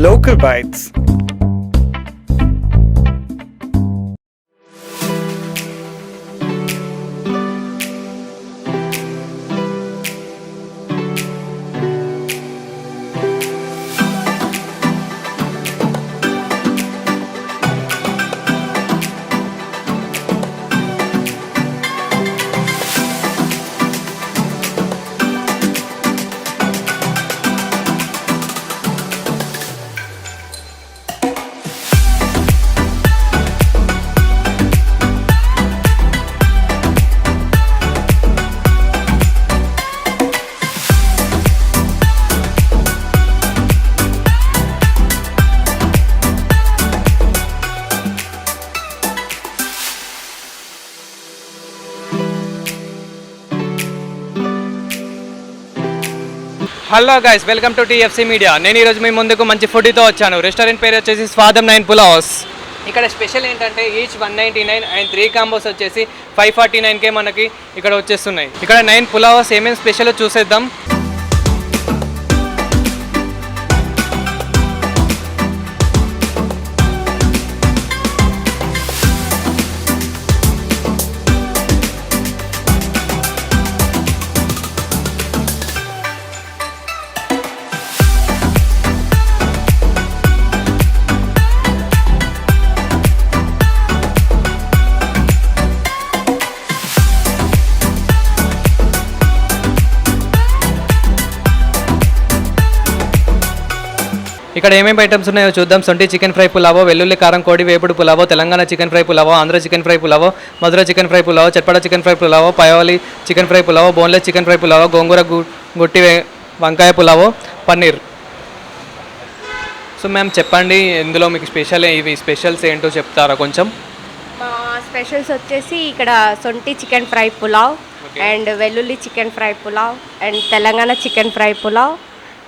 Local Bites. Hello guys, welcome to TFC media. నేను ఈరోజు మీ ముందుకు మంచి ఫుడ్తో వచ్చాను. రెస్టారెంట్ పేరు వచ్చేసి స్వాదం 9 పులావ్స్. ఇక్కడ స్పెషల్ ఏంటంటే ఈచ్ 199 అండ్ 3 కాంబోస్ వచ్చేసి 549కే మనకి ఇక్కడ వచ్చేస్తున్నాయి. ఇక్కడ 9 పులావ్స్ ఏమేమి స్పెషల్ చూసేద్దాం. ఇక్కడ ఏమేమి ఐటమ్స్ ఉన్నాయో చూద్దాం. సొంటి చికెన్ ఫ్రై పులావో, వెల్లుల్లి కారం కోడి వేపుడు పులావో, తెలంగాణ చికెన్ ఫ్రై పులావో, ఆంధ్ర చికెన్ ఫ్రై పులావో, మధుర చికెన్ ఫ్రై పులావో, చట్పడ చికెన్ ఫ్రై పులావో, పయోలి చికెన్ ఫ్రై పులావో, బోన్లెస్ చికెన్ ఫ్రై పులావో, గోంగూర గుట్టి వంకాయ పులావో, పన్నీర్. సో మ్యామ్ చెప్పండి, ఇందులో మీకు స్పెషల్ ఇవి స్పెషల్స్ ఏంటో చెప్తారా కొంచెం? మా స్పెషల్స్ వచ్చేసి ఇక్కడ సొంటి చికెన్ ఫ్రై పులావ్ అండ్ వెల్లుల్లి chicken fry pulao and Telangana chicken fry pulao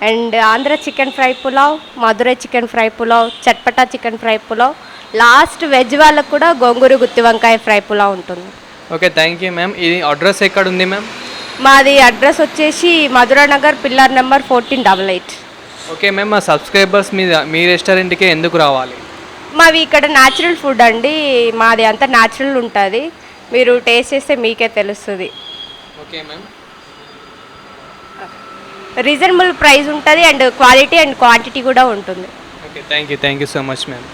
and Andhra chicken fry pulao, Madurai chicken fry pulao, chatpata chicken fry pulao, last veg వాళ్ళకు కూడా గోంగూర గుత్తి వంకాయ ఫ్రై పులావ్ ఉంటుంది. Okay, thank you ma'am. ఇది అడ్రస్ ఎక్కడ ఉంది మ్యామ్? మాది అడ్రస్ వచ్చేసి Madhuranagar pillar number 1488. Okay ma'am, మా సబ్స్క్రైబర్స్ మీ రెస్టారెంట్కి ఎందుకు రావాలి? మాది ఇక్కడ న్యాచురల్ ఫుడ్ అండి. మాది అంతా న్యాచురల్ ఉంటుంది. మీరు టేస్ట్ చేస్తే మీకే తెలుస్తుంది. Okay ma'am. రీజనబుల్ ప్రైస్ ఉంటుంది అండ్ క్వాలిటీ అండ్ క్వాంటిటీ కూడా ఉంటుంది. Okay, thank you so much ma'am.